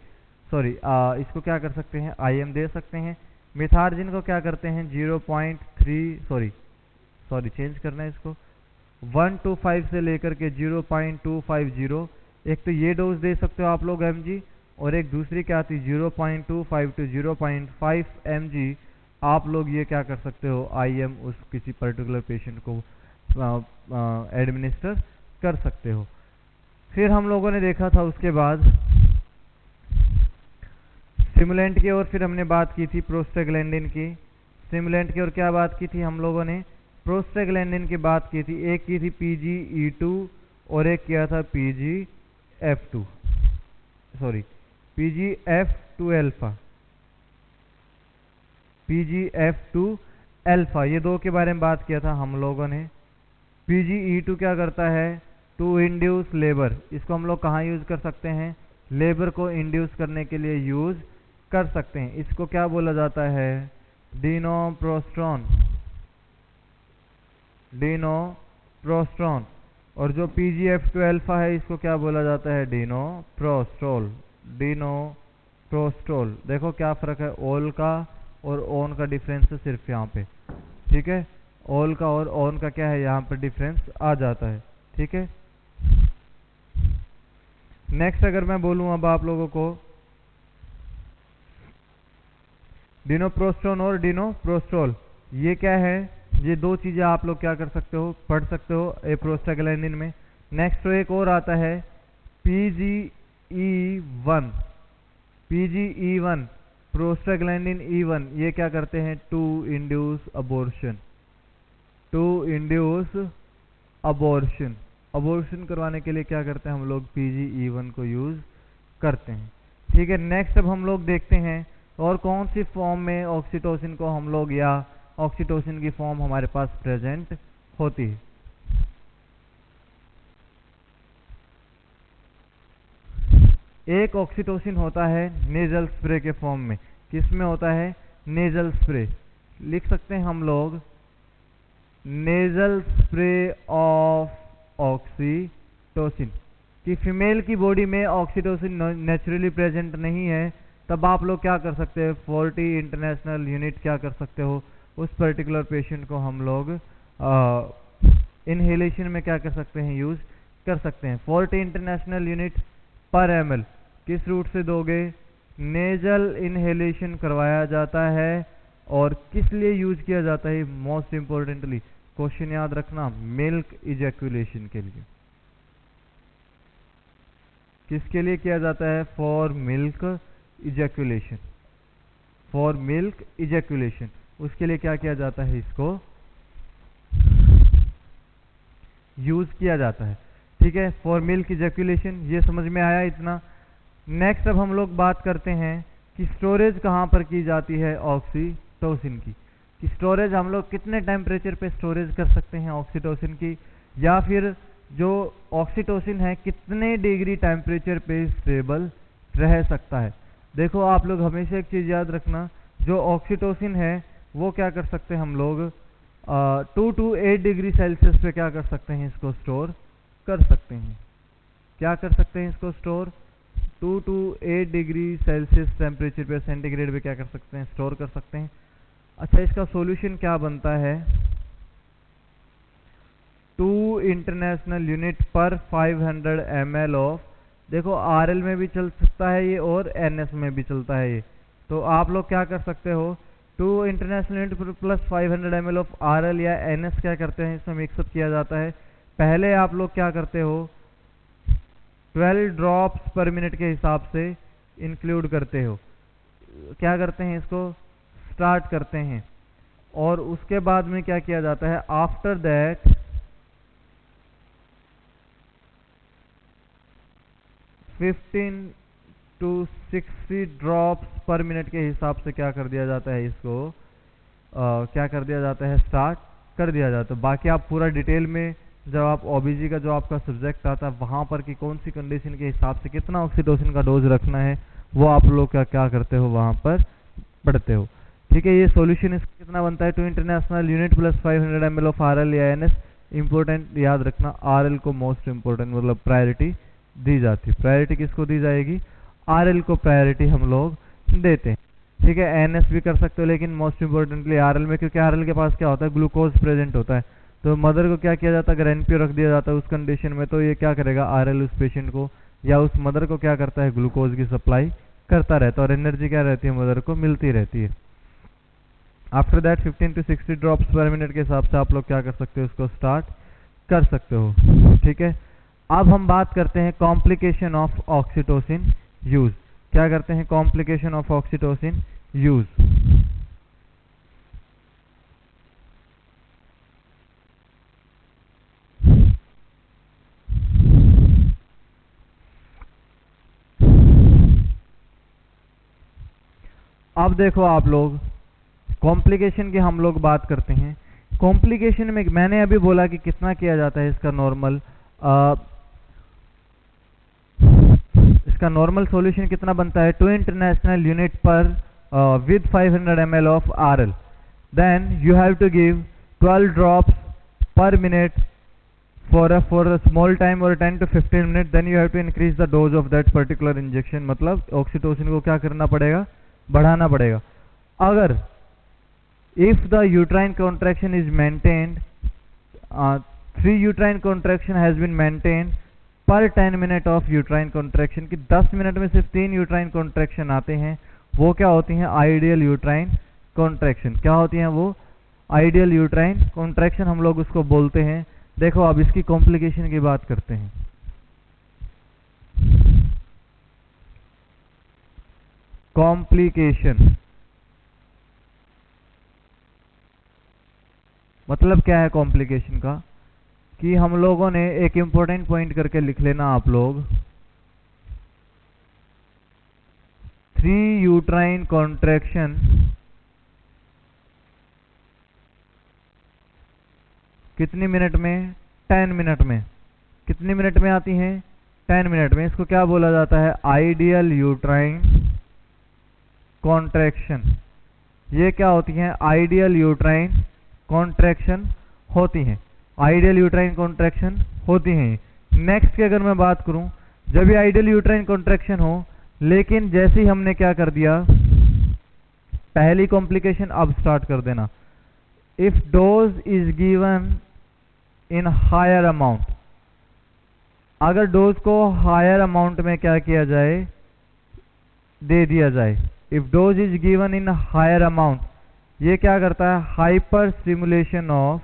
A: इसको क्या कर सकते हैं, IM दे सकते हैं। मिथार्जिन को क्या करते हैं, 0.3 चेंज करना है इसको, 1 to 5 से लेकर के 0.250, एक तो ये डोज दे सकते हो आप लोग mg, और एक दूसरी क्या आती, 0.25 to 0.5 mg आप लोग ये क्या कर सकते हो, IM उस किसी पर्टिकुलर पेशेंट को एडमिनिस्टर कर सकते हो। फिर हम लोगों ने देखा था उसके बाद स्टिमुलेंट की, और फिर हमने बात की थी प्रोस्टाग्लैंडिन की। स्टिमुलेंट की और क्या बात की थी हम लोगों ने? प्रोस्टाग्लैंडिन की बात की थी। एक की थी PGE2 और एक किया था PGF2, sorry PGF2 alpha, PGF2 alpha, ये दो के बारे में बात किया था हम लोगों ने। PGE2 क्या करता है? To induce labour. इसको हम लोग कहाँ यूज कर सकते हैं? लेबर को इंड्यूस करने के लिए यूज कर सकते हैं। इसको क्या बोला जाता है? डिनोप्रोस्ट्रॉन, डिनोप्रोस्ट्रॉन। और जो PGF2 अल्फा है इसको क्या बोला जाता है? डिनोप्रोस्ट्रोल, डिनोप्रोस्ट्रोल। देखो क्या फर्क है ओल का और ओन का, डिफरेंस है सिर्फ यहाँ पे, ठीक है। ओल का और ओन का क्या है यहाँ पर डिफरेंस आ जाता है, ठीक है। नेक्स्ट अगर मैं बोलूं अब आप लोगों को डिनोप्रोस्टोन और डिनोप्रोस्टोल, ये क्या है? ये दो चीजें आप लोग क्या कर सकते हो, पढ़ सकते हो प्रोस्टाग्लैंडिन में। नेक्स्ट तो एक और आता है PGE1, PGE1 प्रोस्टाग्लैंडिन E1। ये क्या करते हैं? To induce abortion, to induce abortion. Abortion करवाने के लिए क्या करते हैं हम लोग? PGE1 को यूज करते हैं, ठीक है। नेक्स्ट अब हम लोग देखते हैं और कौन सी फॉर्म में ऑक्सीटोसिन को हम लोग, या ऑक्सीटोसिन की फॉर्म हमारे पास प्रेजेंट होती है। एक ऑक्सीटोसिन होता है नेजल स्प्रे के फॉर्म में। किस में होता है? Nasal spray. लिख सकते हैं हम लोग नेजल स्प्रे ऑफ ऑक्सीटोसिन। कि फीमेल की बॉडी में ऑक्सीटोसिन नेचुरली प्रेजेंट नहीं है, तब आप लोग क्या कर सकते हैं? 40 इंटरनेशनल यूनिट क्या कर सकते हो? उस पर्टिकुलर पेशेंट को हम लोग इनहेलेशन में क्या कर सकते हैं? यूज कर सकते हैं। 40 इंटरनेशनल यूनिट पर ml किस रूट से दोगे? नेजल इनहेलेशन करवाया जाता है। और किस लिए यूज किया जाता है? मोस्ट इंपॉर्टेंटली क्वेश्चन याद रखना, मिल्क इजैक्यूलेशन के लिए। किसके लिए किया जाता है? For milk ejaculation, for milk ejaculation. उसके लिए क्या किया जाता है? इसको यूज किया जाता है, ठीक है। फॉर मिल्क इजैक्यूलेशन, ये समझ में आया इतना। नेक्स्ट अब हम लोग बात करते हैं कि स्टोरेज कहाँ पर की जाती है ऑक्सीटोसिन की। कि स्टोरेज हम लोग कितने टेम्परेचर पे स्टोरेज कर सकते हैं ऑक्सीटोसिन की, या फिर जो ऑक्सीटोसिन है कितने डिग्री टेम्परेचर पे स्टेबल रह सकता है। देखो आप लोग हमेशा एक चीज याद रखना, जो ऑक्सीटोसिन है वो क्या कर सकते हैं हम लोग 2 to 8 डिग्री सेल्सियस पे क्या कर सकते हैं? इसको स्टोर कर सकते हैं। क्या कर सकते हैं? इसको store 2 to 8 degree Celsius temperature पे, सेंटीग्रेड पे क्या कर सकते हैं? स्टोर कर सकते हैं। अच्छा, इसका सॉल्यूशन क्या बनता है? 2 इंटरनेशनल यूनिट पर 500 ml ऑफ, देखो RL में भी चल सकता है ये और NS में भी चलता है ये। तो आप लोग क्या कर सकते हो? 2 international unit plus 500 ml of RL या NS क्या करते हैं? इसमें मिक्सअप किया जाता है। पहले आप लोग क्या करते हो? 12 ड्रॉप्स पर मिनट के हिसाब से इंक्लूड करते हो। क्या करते हैं? इसको स्टार्ट करते हैं। और उसके बाद में क्या किया जाता है? After that 15 to 60 drops per minute के हिसाब से क्या कर दिया जाता है? इसको क्या कर दिया जाता है? स्टार्ट कर दिया जाता है। बाकी आप पूरा डिटेल में जब आप OBG का जो आपका सब्जेक्ट आता है वहाँ पर कि कौन सी कंडीशन के हिसाब से कितना ऑक्सीटोसिन का डोज रखना है, वो आप लोग क्या करते हो? वहाँ पर पढ़ते हो, ठीक है। ये सॉल्यूशन इसका कितना बनता है? 2 international unit plus 500 ml of RL या NS। इंपॉर्टेंट याद रखना, RL को मोस्ट इंपॉर्टेंट मतलब प्रायोरिटी दी जाती है। प्रायोरिटी किसको दी जाएगी? RL को प्रायोरिटी हम लोग देते हैं, ठीक है। NS भी कर सकते हो लेकिन मोस्ट इंपॉर्टेंटली RL में, क्योंकि RL के पास क्या होता है? ग्लूकोज प्रेजेंट होता है। तो मदर को क्या किया जाता है? अगर NPO रख दिया जाता है उस कंडीशन में, तो ये क्या करेगा? RL उस पेशेंट को या उस मदर को क्या करता है? ग्लूकोज की सप्लाई करता रहता है और एनर्जी क्या रहती है? मदर को मिलती रहती है। After that 15 to 60 drops per minute के हिसाब से आप लोग क्या कर सकते हो, उसको स्टार्ट कर सकते हो। ठीक है, अब हम बात करते हैं कॉम्प्लिकेशन ऑफ ऑक्सीटोसिन यूज। क्या करते हैं, कॉम्प्लिकेशन ऑफ ऑक्सीटोसिन यूज। अब देखो आप लोग, कॉम्प्लिकेशन की हम लोग बात करते हैं। कॉम्प्लिकेशन में मैंने अभी बोला कि कितना किया जाता है इसका नॉर्मल, इसका नॉर्मल सॉल्यूशन कितना बनता है 2 इंटरनेशनल यूनिट पर with 500 ml of RL, then you have to give 12 drops per minute for a small time or 10 to 15 minutes, then you have to increase the dose of that particular injection। मतलब oxytocin को क्या करना पड़ेगा, बढ़ाना पड़ेगा। अगर if the uterine contraction is maintained, 3 uterine contraction has been maintained per 10 minute of uterine contraction, कि 10 minute में सिर्फ 3 uterine contraction आते हैं, वो क्या होती हैं, आइडियल यूट्राइन कॉन्ट्रैक्शन। क्या होती हैं वो, आइडियल यूट्राइन कॉन्ट्रैक्शन हम लोग उसको बोलते हैं। देखो अब इसकी कॉम्प्लिकेशन की बात करते हैं। कॉम्प्लिकेशन मतलब क्या है कॉम्प्लिकेशन का, कि हम लोगों ने एक इंपॉर्टेंट पॉइंट करके लिख लेना आप लोग, 3 यूट्राइन कॉन्ट्रैक्शन कितनी मिनट में, 10 मिनट में। कितनी मिनट में आती हैं, 10 मिनट में। इसको क्या बोला जाता है, आइडियल यूट्राइन कॉन्ट्रैक्शन। ये क्या होती हैं, आइडियल यूट्राइन कॉन्ट्रैक्शन होती हैं, आइडियल यूट्राइन कॉन्ट्रैक्शन होती हैं। नेक्स्ट की अगर मैं बात करूं, जब ये आइडियल यूट्राइन कॉन्ट्रैक्शन हो, लेकिन जैसे ही हमने क्या कर दिया, पहली कॉम्प्लिकेशन अब स्टार्ट कर देना, if dose is given in higher amount, अगर डोज को हायर अमाउंट में क्या किया जाए, दे दिया जाए, if dose is given in higher amount, ये क्या करता है, hyper stimulation of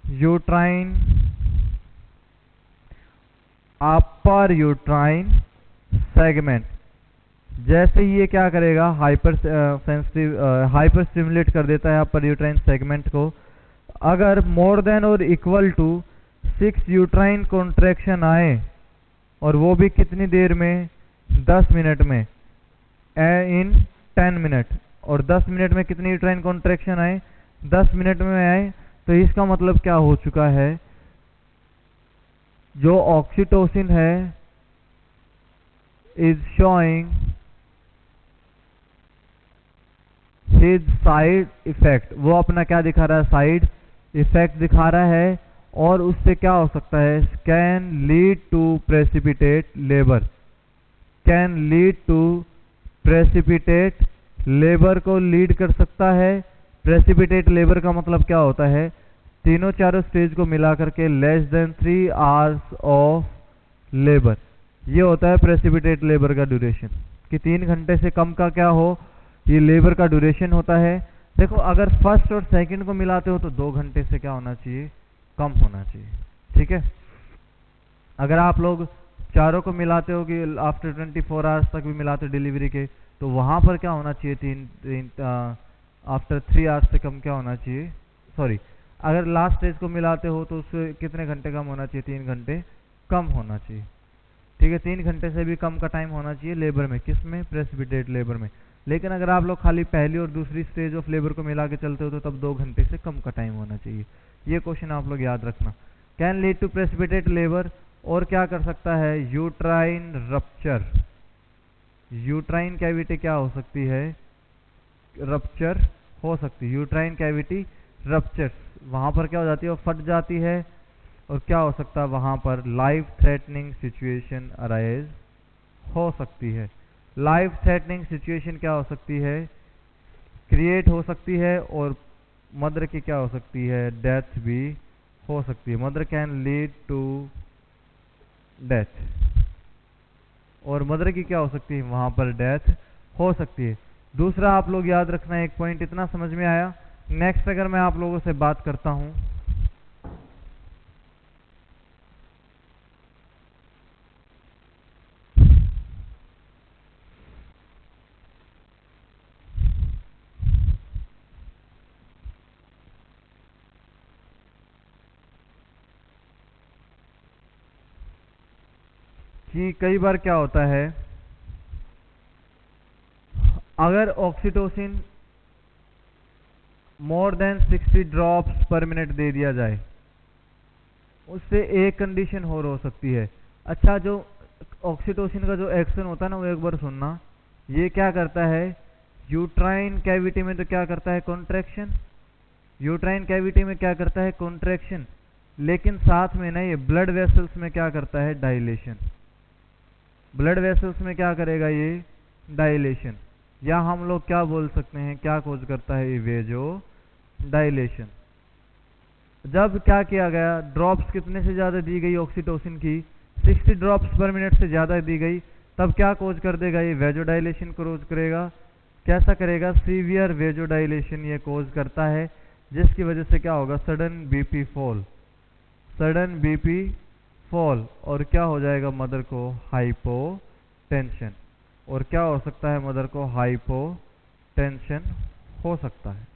A: uterine upper uterine segment. जैसे ही ये क्या करेगा, हाइपर स्टिमुलेट कर देता है अपर यूट्राइन सेगमेंट को। अगर मोर देन और इक्वल टू 6 यूट्राइन कॉन्ट्रैक्शन आए, और वो भी कितनी देर में, 10 मिनट में, इन 10 मिनट, और 10 मिनट में कितनी यूट्राइन कॉन्ट्रैक्शन आए, 10 मिनट में आए, तो इसका मतलब क्या हो चुका है, जो ऑक्सीटोसिन है is showing his side effect, वो अपना क्या दिखा रहा है, साइड इफेक्ट दिखा रहा है, और उससे क्या हो सकता है, can lead to precipitate labour, can lead to precipitate labour को लीड कर सकता है। प्रेसिपिटेट लेबर का मतलब क्या होता है, तीनों चारों स्टेज को मिलाकर के less than 3 hours of labour, ये होता है प्रेसिपिटेट लेबर का ड्यूरेशन, कि 3 घंटे से कम का क्या हो, ये लेबर का ड्यूरेशन होता है। देखो अगर फर्स्ट और सेकंड को मिलाते हो तो 2 घंटे से क्या होना चाहिए, कम होना चाहिए। ठीक है, अगर आप लोग चारों को मिलाते हो कि आफ्टर 24 आवर्स तक भी मिलाते हो डिलीवरी के, तो वहां पर क्या होना चाहिए, आफ्टर 3 आवर्स से कम क्या होना चाहिए, सॉरी, अगर लास्ट स्टेज को मिलाते हो तो उससे कितने घंटे कम होना चाहिए, 3 घंटे कम होना चाहिए। ठीक है, 3 घंटे से भी कम का टाइम होना चाहिए लेबर में, किस में, प्रेसिपिटेट लेबर में। लेकिन अगर आप लोग खाली पहली और दूसरी स्टेज ऑफ लेबर को मिला के चलते हो तो तब 2 घंटे से कम का टाइम होना चाहिए। ये क्वेश्चन आप लोग याद रखना। Can lead to precipitate labour, और क्या कर सकता है, यूट्राइन रप्चर, यूट्राइन कैविटी क्या हो सकती है, रप्चर हो सकती है, यूट्राइन कैविटी रप्चर, वहां पर क्या हो जाती है, वो फट जाती है, और क्या हो सकता है, वहां पर लाइफ थ्रेटनिंग सिचुएशन अराइज हो सकती है। लाइफ थ्रेटनिंग सिचुएशन क्या हो सकती है, क्रिएट हो सकती है, और मदर की क्या हो सकती है, डेथ भी हो सकती है। Mother can lead to death, और मदर की क्या हो सकती है, वहां पर डेथ हो सकती है। दूसरा आप लोग याद रखना एक पॉइंट, इतना समझ में आया। नेक्स्ट अगर मैं आप लोगों से बात करता हूं, कि कई बार क्या होता है, अगर oxytocin more than 60 drops per minute दे दिया जाए, उससे एक कंडीशन और हो सकती है। अच्छा, जो ऑक्सीटोसिन का जो एक्शन होता है ना, वो एक बार सुनना, ये क्या करता है, यूट्राइन कैविटी में तो क्या करता है, कॉन्ट्रैक्शन। यूट्राइन कैविटी में क्या करता है, कॉन्ट्रैक्शन, लेकिन साथ में ना ये ब्लड वेसल्स में क्या करता है, डायलेशन। ब्लड वेसल्स में क्या करेगा ये, डायलेशन, या हम लोग क्या बोल सकते हैं, क्या खोज करता है ये, वेजो डायलेशन। जब क्या किया गया, ड्रॉप्स कितने से ज्यादा दी गई ऑक्सीटोसिन की, 60 ड्रॉप्स पर मिनट से ज्यादा दी गई, तब क्या कोज कर देगा ये, वेजो डायलेशन कोज करेगा। कैसा करेगा, सीवियर वेजो डायलेशन ये कोज करता है, जिसकी वजह से क्या होगा, sudden BP fall, sudden BP fall, और क्या हो जाएगा, मदर को हाइपोटेंशन, और क्या हो सकता है, मदर को हाइपोटेंशन हो सकता है।